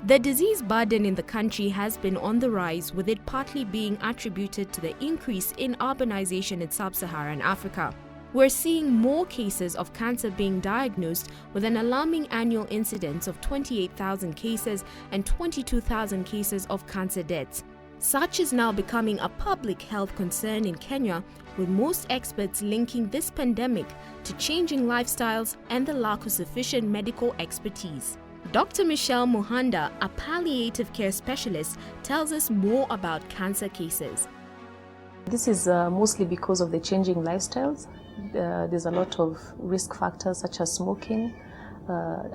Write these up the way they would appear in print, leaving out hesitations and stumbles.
The disease burden in the country has been on the rise, with it partly being attributed to the increase in urbanization in sub-Saharan Africa. We're seeing more cases of cancer being diagnosed, with an alarming annual incidence of 28,000 cases and 22,000 cases of cancer deaths. Such is now becoming a public health concern in Kenya, with most experts linking this pandemic to changing lifestyles and the lack of sufficient medical expertise. Dr. Michelle Mohanda, a palliative care specialist, tells us more about cancer cases. This is mostly because of the changing lifestyles. There's a lot of risk factors such as smoking,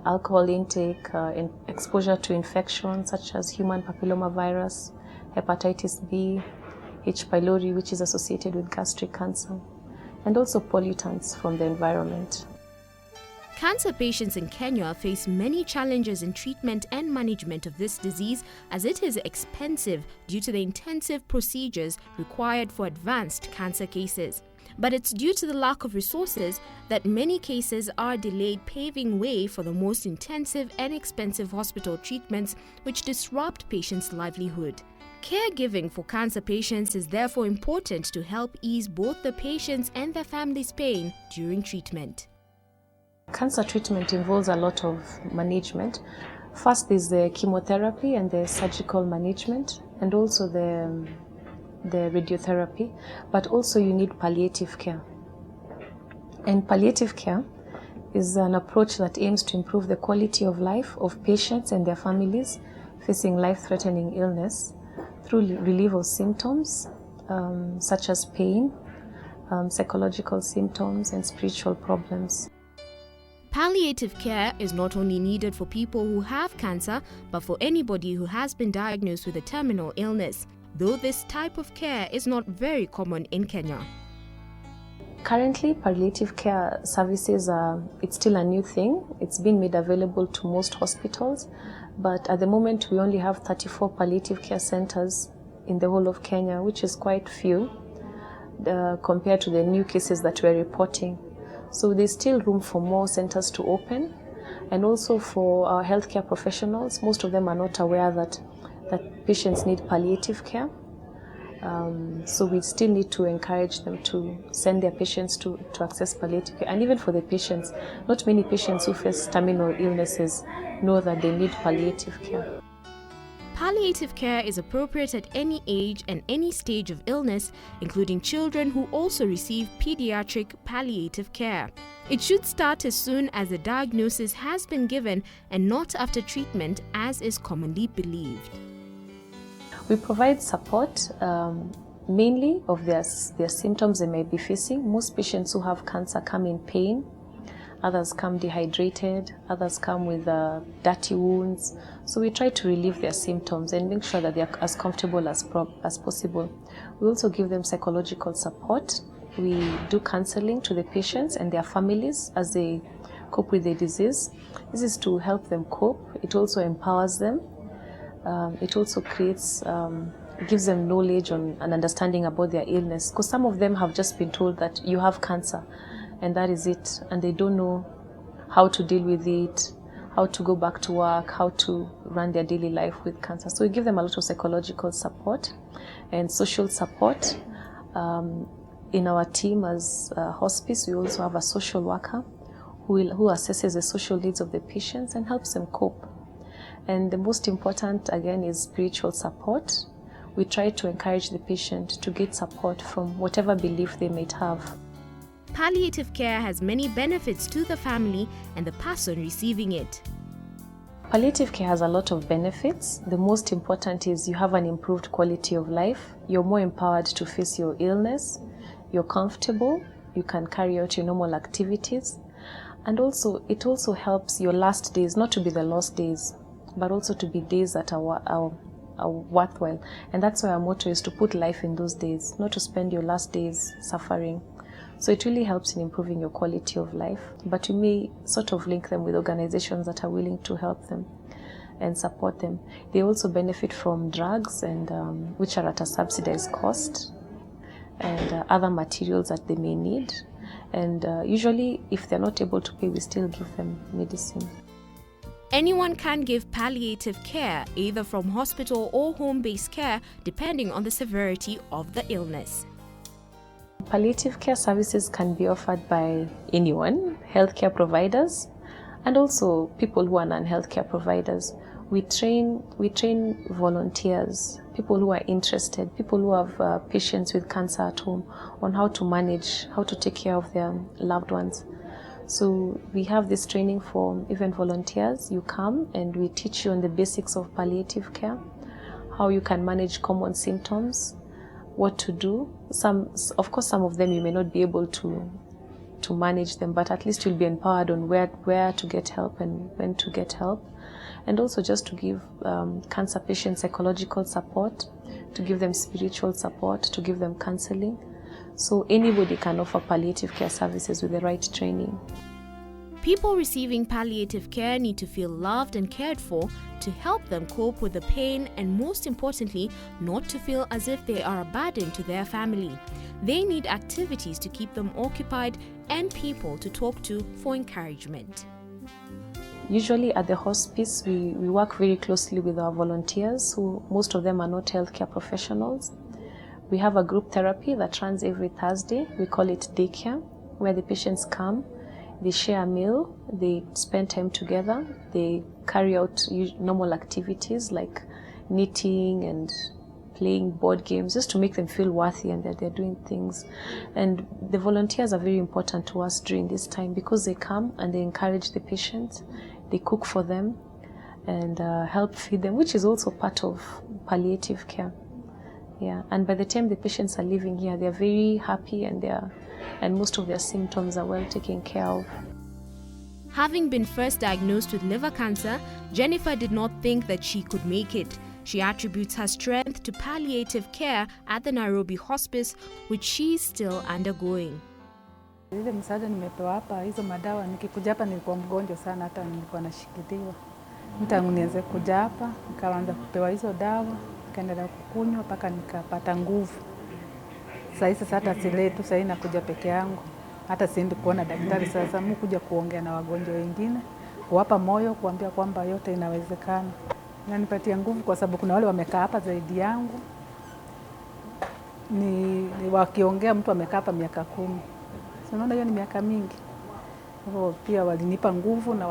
alcohol intake, and exposure to infections such as human papillomavirus, hepatitis B, H. pylori, which is associated with gastric cancer, and also pollutants from the environment. Cancer patients in Kenya face many challenges in treatment and management of this disease, as it is expensive due to the intensive procedures required for advanced cancer cases. But it's due to the lack of resources that many cases are delayed, paving way for the most intensive and expensive hospital treatments, which disrupt patients' livelihood. Caregiving for cancer patients is therefore important to help ease both the patients and their families' pain during treatment. Cancer treatment involves a lot of management. First is the chemotherapy and the surgical management, and also the radiotherapy, but also you need palliative care. And palliative care is an approach that aims to improve the quality of life of patients and their families facing life-threatening illness through relief of symptoms such as pain, psychological symptoms, and spiritual problems. Palliative care is not only needed for people who have cancer, but for anybody who has been diagnosed with a terminal illness, though this type of care is not very common in Kenya. Currently, palliative care services it's still a new thing. It's been made available to most hospitals, but at the moment we only have 34 palliative care centers in the whole of Kenya, which is quite few compared to the new cases that we're reporting. So there's still room for more centers to open, and also for our healthcare professionals. Most of them are not aware that patients need palliative care. So we still need to encourage them to send their patients to access palliative care. And even for the patients, not many patients who face terminal illnesses know that they need palliative care. Palliative care is appropriate at any age and any stage of illness, including children who also receive pediatric palliative care. It should start as soon as the diagnosis has been given and not after treatment, as is commonly believed. We provide support mainly of their symptoms they may be facing. Most patients who have cancer come in pain. Others come dehydrated, others come with dirty wounds. So we try to relieve their symptoms and make sure that they are as comfortable as possible. We also give them psychological support. We do counseling to the patients and their families as they cope with the disease. This is to help them cope. It also empowers them. It also gives them knowledge and understanding about their illness, because some of them have just been told that you have cancer, and that is it, and they don't know how to deal with it, how to go back to work, how to run their daily life with cancer. So we give them a lot of psychological support and social support. In our team as hospice, we also have a social worker who assesses the social needs of the patients and helps them cope. And the most important, again, is spiritual support. We try to encourage the patient to get support from whatever belief they might have. Palliative care has many benefits to the family and the person receiving it. Palliative care has a lot of benefits. The most important is you have an improved quality of life. You're more empowered to face your illness. You're comfortable. You can carry out your normal activities. And also, it also helps your last days not to be the lost days, but also to be days that are worthwhile. And that's why our motto is to put life in those days, not to spend your last days suffering. So it really helps in improving your quality of life. But you may sort of link them with organizations that are willing to help them and support them. They also benefit from drugs, and which are at a subsidized cost, and other materials that they may need. And usually, if they're not able to pay, we still give them medicine. Anyone can give palliative care, either from hospital or home-based care, depending on the severity of the illness. Palliative care services can be offered by anyone, healthcare providers, and also people who are non-healthcare providers. We train volunteers, people who are interested, people who have patients with cancer at home, on how to manage, how to take care of their loved ones. So we have this training for even volunteers. You come and we teach you on the basics of palliative care, how you can manage common symptoms, what to do. Of course, some of them you may not be able to manage them, but at least you'll be empowered on where to get help and when to get help. And also just to give cancer patients psychological support, to give them spiritual support, to give them counseling. So anybody can offer palliative care services with the right training. People receiving palliative care need to feel loved and cared for to help them cope with the pain, and most importantly, not to feel as if they are a burden to their family. They need activities to keep them occupied and people to talk to for encouragement. Usually at the hospice, we work very closely with our volunteers, who most of them are not healthcare professionals. We have a group therapy that runs every Thursday. We call it daycare, where the patients come, they share a meal, they spend time together, they carry out normal activities like knitting and playing board games, just to make them feel worthy and that they're doing things. And the volunteers are very important to us during this time, because they come and they encourage the patients, they cook for them and help feed them, which is also part of palliative care. Yeah, and by the time the patients are living here, they're very happy and most of their symptoms are well taken care of. Having been first diagnosed with liver cancer, Jennifer did not think that she could make it. She attributes her strength to palliative care at the Nairobi hospice, which she is still undergoing. Ile msaada nimepewa hapa, hizo madawa, nikikuja hapa nilikuwa mgonjwa sana, hata nilikuwa nashikiliwa. Tangu nianze kuja hapa, nikaanza kupewa hizo dawa, nikaendelea kukunywa mpaka nikapata nguvu. Sasa hata siletu, sasa nakuja peke yangu. Hata siendi kuona daktari, sasa mkuja kuongea na wagonjwa wengine, kuwapa moyo, kuambia kwamba yote inawezekana. Inanipatia nguvu kwa sababu kuna wale wamekaa hapa zaidi yangu. Ni wakiongea mtu amekaa hapa miaka 10. Unaona hiyo ni miaka mingi. Hivyo pia walinipa nguvu na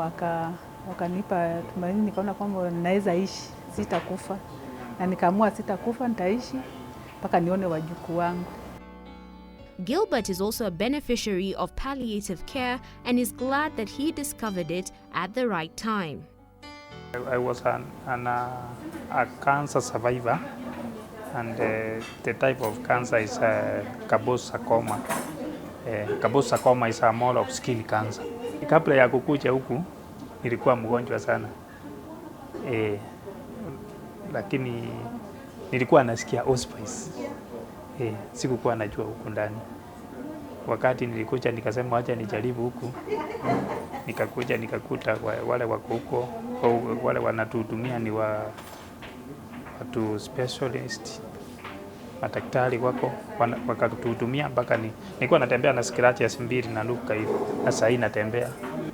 wakanipa tumaini, nikaona kwamba naweza ishi, sitakufa. Na nikaamua sitakufa, nitaishi mpaka nione wajukuu wangu. Gilbert is also a beneficiary of palliative care and is glad that he discovered it at the right time. I was a cancer survivor, and the type of cancer is sarcoma. Sarcoma is a more of skin cancer. Kabla ya kukuja huku nilikuwa mgonjwa sana, lakini nilikuwa nasikia hospice. Sikukuwa najua huku ndani. Wakati nilikuja nikasema acha nijaribu huku, nikakuja nikakuta wale wako huko, wale wanatuhudumia ni watu specialist, madaktari wako wakatuhudumia mpaka nilikuwa natembea na scratches 2 na nuka hivi. Sasa hii natembea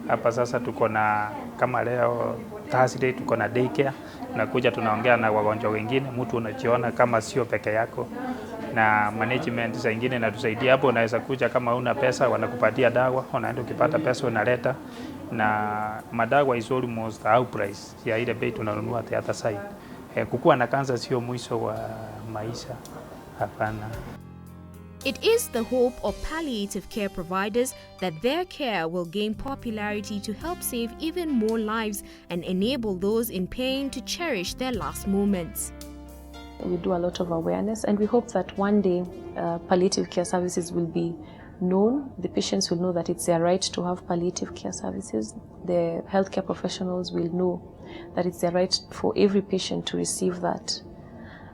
hapa. Sasa tuko na kama leo Thursday tuko na daycare, tunakuja tunaongea na wagonjwa wengine, mtu unajiona kama sio peke yako, na management saa nyingine inatusaidia hapo. Unaweza kuja kama una pesa, wanakupatia dawa, unaenda ukipata pesa unaleta, na madawa is almost out price ya ile bei tunanunua the other side. Kukua na kansa sio mwisho wa maisha, hapana. It is the hope of palliative care providers that their care will gain popularity to help save even more lives and enable those in pain to cherish their last moments. We do a lot of awareness, and we hope that one day palliative care services will be known. The patients will know that it's their right to have palliative care services. The healthcare professionals will know that it's their right for every patient to receive that.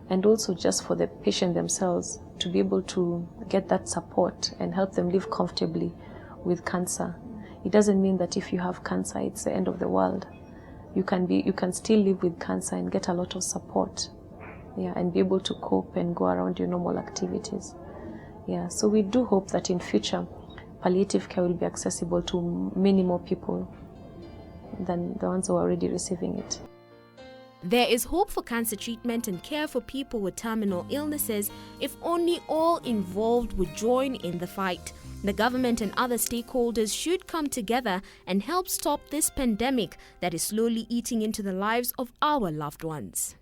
And also just for the patient themselves to be able to get that support and help them live comfortably with cancer. It doesn't mean that if you have cancer, it's the end of the world. You can still live with cancer and get a lot of support. Yeah, and be able to cope and go around your normal activities. Yeah, so we do hope that in future, palliative care will be accessible to many more people. than the ones who are already receiving it. There is hope for cancer treatment and care for people with terminal illnesses if only all involved would join in the fight. The government and other stakeholders should come together and help stop this pandemic that is slowly eating into the lives of our loved ones.